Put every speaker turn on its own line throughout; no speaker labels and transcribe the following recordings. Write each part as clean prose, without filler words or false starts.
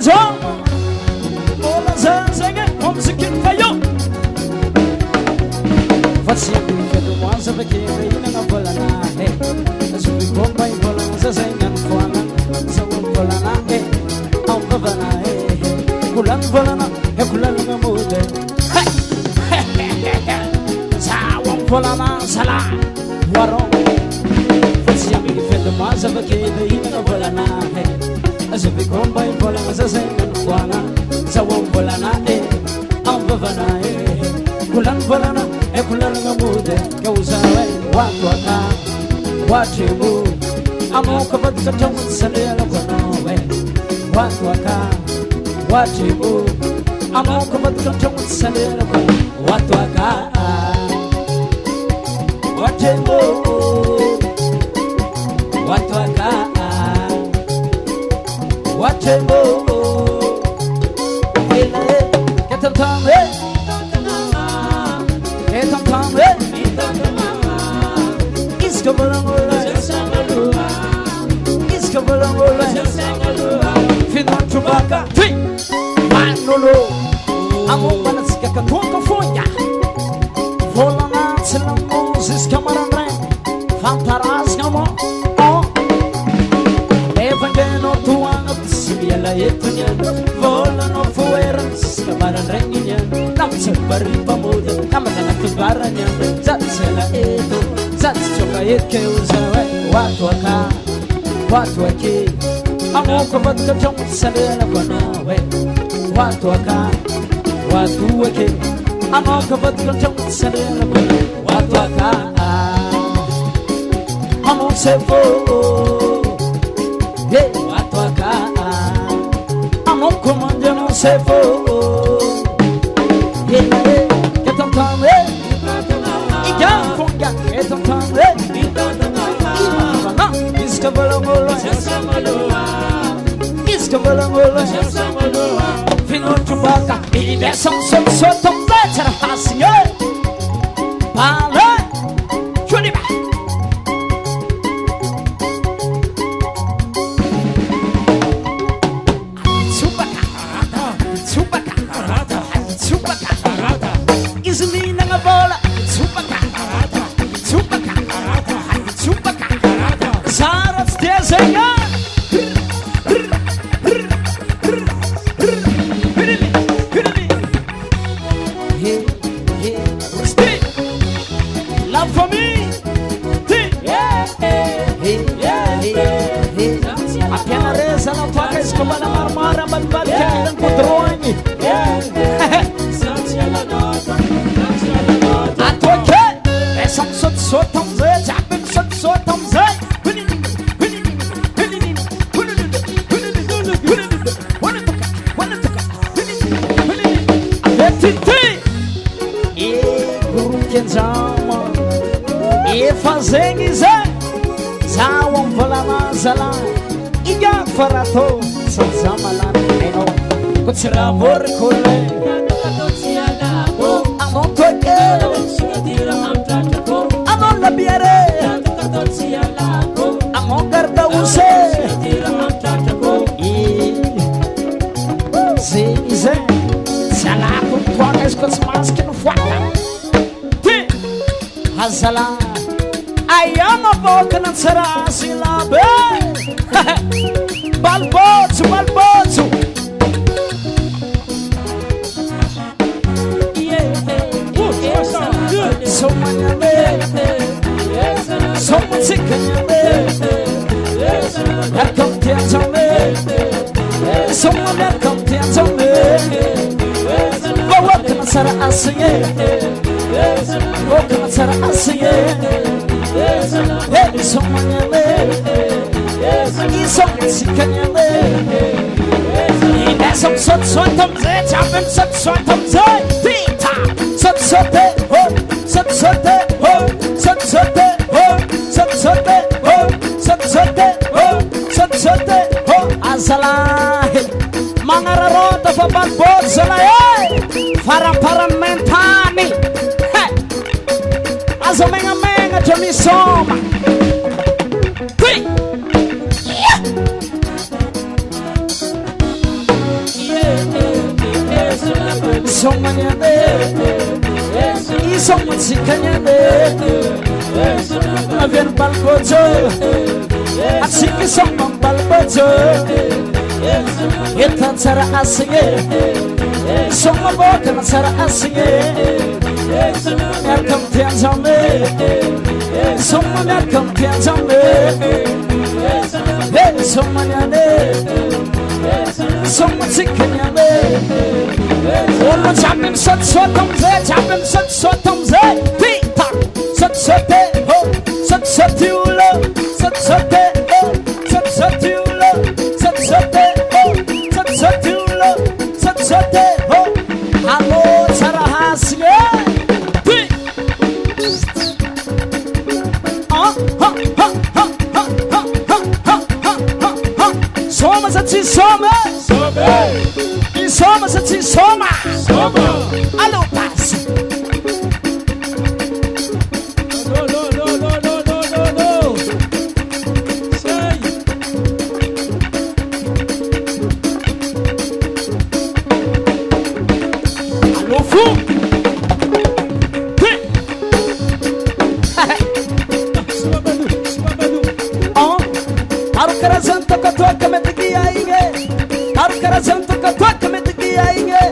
Mola zanzanga musikin fayo Fatsiya kedo mwanza bakere ina bola na he Azubi bomba bola zazanga fwana sawu bola na he au bavana he kulan bola na he kulan ngamude sawu bola na sala waro Fatsiya kedo mwanza bakere ina bola na he Azubi bomba bola zazanga fwana sawu bola na he au bavana he kulan bola na kulan ngamude kauzawe watwaka watimu amoka badka tawsale konowe watwaka watimu amoka badka tawsale watwaka watimu watwaka watimu ile katantame Final Chewbacca, Manolo, amo manasika katuka fonya. Volana Moses kamarandre, fantaras ngamo. Evangelo tuanga bisbiela etunya, volano fueras kamarandre nya. Namse bari pamoda, namana tubaranya, zatsela eto, zatsoka ekeuzawe, watwaka. Watu wake amoka badka tawsale konowe watu waka watu wake amoka badka tawsale konowe watu waka amosefo hey watu waka amoko manjano sefo hey ketantame ijafunga ketantame Iskabalangolo Final Chewbacca Ibe som sotom better hasiye Pale Chuniba Chewbacca Izmina nga bola Chewbacca Zaraz desenha Love for me A pianareza não toca escoba na marmara Balbal que ainda com drone A toque Essa sotam zé Japem sotam zé E fazem zé Zawam volama zala Iga farato Sazamala Eno Kutsira mor kule Amon toke Amon labiere Amon garda use Zé zé Zala com toques com as mãos que não faltam Hazala Ayama boca não será assim lá bem Balbozo Sou manhame Sou musicanhame É confiança-me Sou mulher confiança-me Boca não será assim Boca não será assim Eles são manhame E são musicanhame E nessa sotam zé Japem sotam zé Tita Sote Azala Mangararota fa balbozala Paramentami Azamenga Jamisoma Isomanyane, Isomatsikanyane, Avian Balbojo, Asiki Somam Balbojo, Itansara Asige, Somaboka Sara Asige, Erkam Tianzame, Someone Erkam Tianzame, Somanyane, Somatsikanyane. Olo chamim sat sotomze, tic-tac, sat-sote, ho, sat-sotiulo, sat-sote, ho, sat-sotiulo, sat-sote, ho, sat-sotiulo, sat-sote, ho. Allo sarahasye, tic. Soma satsi soma, Soma satsi soma, allo pass.
No. Say.
Allo fu. Oh, aru karazanto katoka metigia inge, aru karazanto katoka metigia inge.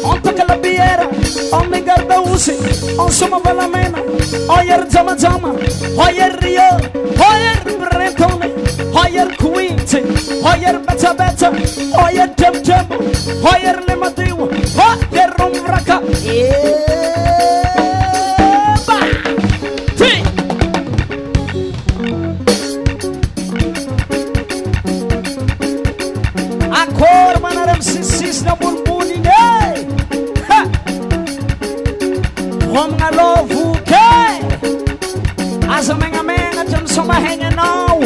On toca la biera, on me garda usi, on soma valamena, oyer jama, oyer rio, oyer bretone, oyer quinti, oyer beta, oyer dem, oyer lemadiu, oyer rumraka. Eba, ti. Akor manarem sisis na bulbuli ne. Hom nga lovu ke. Asa menga jam soma henge now.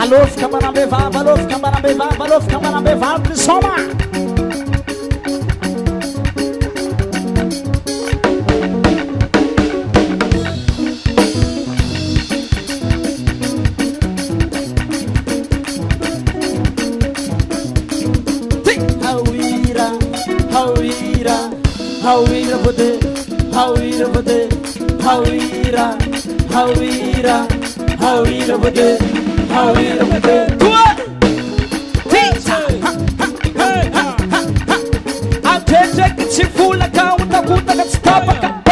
Alof kamara beva, soma. Hawira bude, Tua! Tita! Atete que se fula kaunta puta que stapa ka.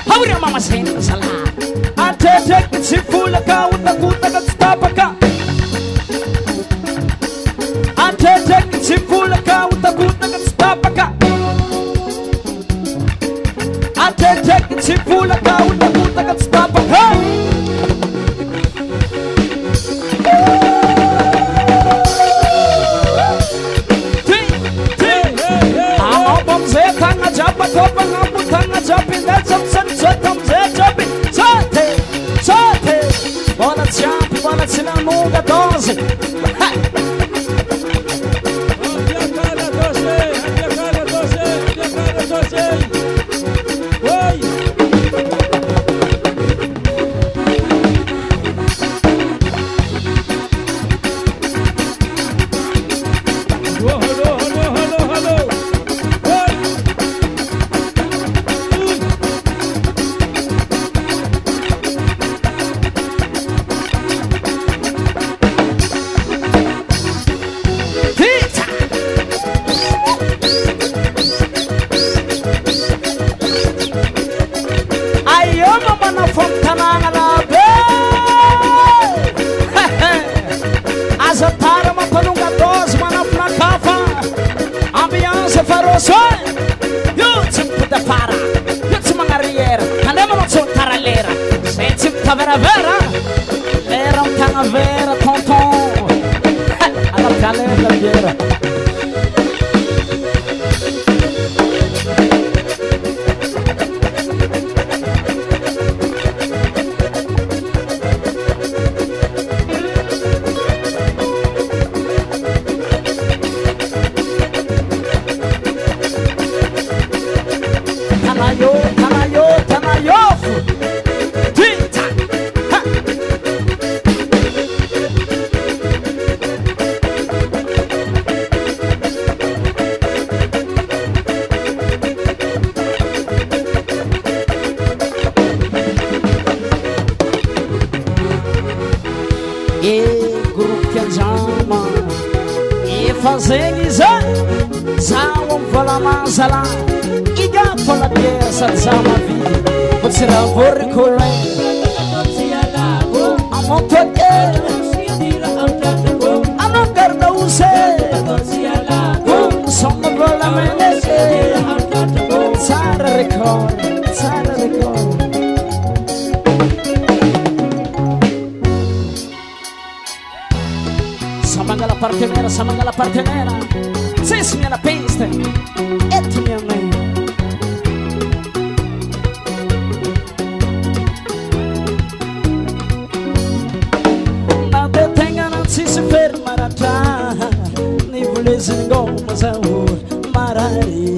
Hawira mama senda sala. Atete que se fula kaunta puta que stapa ka. Atete que se fula kaunta puta que stapa ka. Atete que se fula kaunta puta que stapa ka. Bola sila munga dose. Era un canavera, tonton. Alla calenda viera. Tanayo. Tita. zegny zay zaho mivolamazala iga folabiera sady zaho mavidy ko tsy raha vorikola amontoke anao garda ose somma volamene tsara record tsara record samangala partenera sesi miana piste eto mia mãe nade tenga não se fermará nem vulese ngoma zaur marari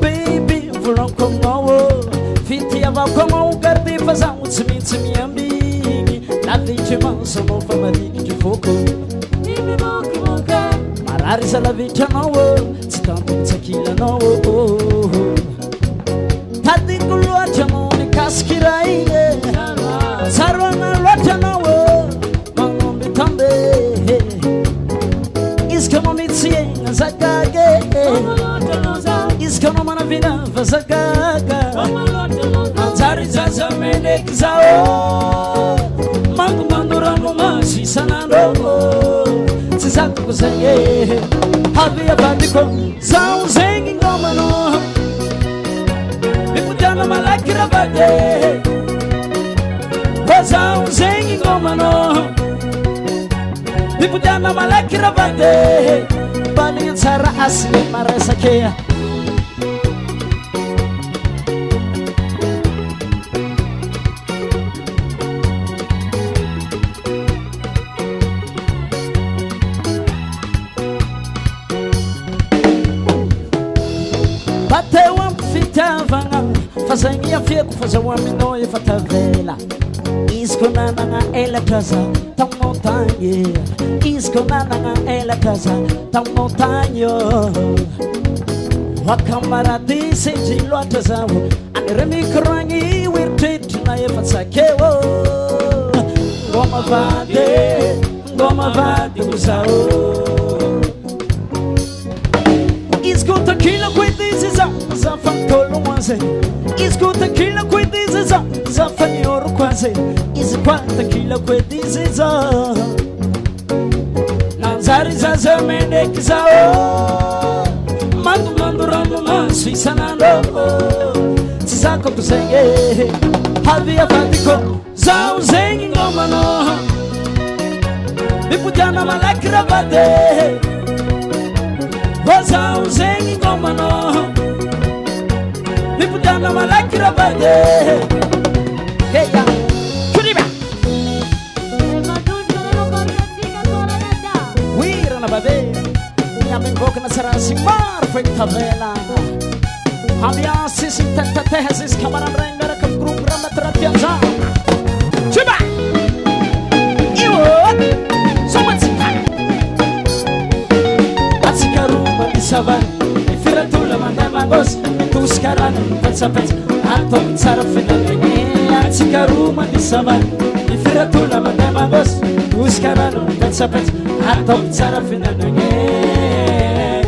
baby vulon como fiti ava como garde fazão tsmitsi miambi la vice manso non fa marigi di fuoco marari sa la vice no si tanto tsakila no tadi kullu jamoni kaskiraile sarwana locha no manon bitambe iskamo mitsie zakage iskamo manavina vazagaga Zari zaza menek zao Mangu manduramo masi sanando Zizaku kusenge Habi abadiko Zao zengi ngomano Bikutana malaki rabade Zao zengi ngomano Bikutana malaki rabade Balingan sara asli marasa kea Bateu fitavanga fazangia fieko fazawaminô efa tavela izy ko nanagna ela kaza tam montagne izy ko nanagna ela kaza tam montagne wakamarady senji loatra zaho anyre mikoragny oeritreritra na efa tsakeo ngoma vady ho zaho Escuta aquilo que dizes, zafantolo quase. Escuta aquilo que dizes, zafanhoro quase. Escuta aquilo que dizes, Nanzari zazamene kizao. Mando ramo manso insanando. Zizako kusenge, havia fatico, zao zengi ngomano. Bipujana malaki rabade. Wazao zengi ngomano Bipujana malaki rabade Heya Kuriba Wira na babe Nyame ngoka na sarasi Marfek tabela Ambiance si tata tehezis Kamaran rengara kam grup ramat ratianza Chiba Iwo Somatsika Savan, e firatula manda mangos, tus carano, pensapens, atom sarafina nege, atsikaruma di savan, e firatula manda mangos, tus carano, pensapens, atom sarafina nege.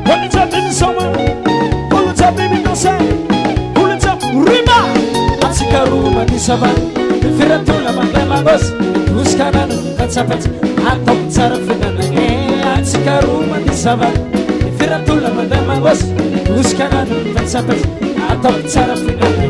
Hold it up in the summer, hold it up baby don't say, hold it up, riba, atsikaruma di savan, e firatula manda mangos, tus carano, pensapens, atom sarafina nege. Atsikaruma di savan Firatula manda mangos Uskanano pensapes Atau cara finalnya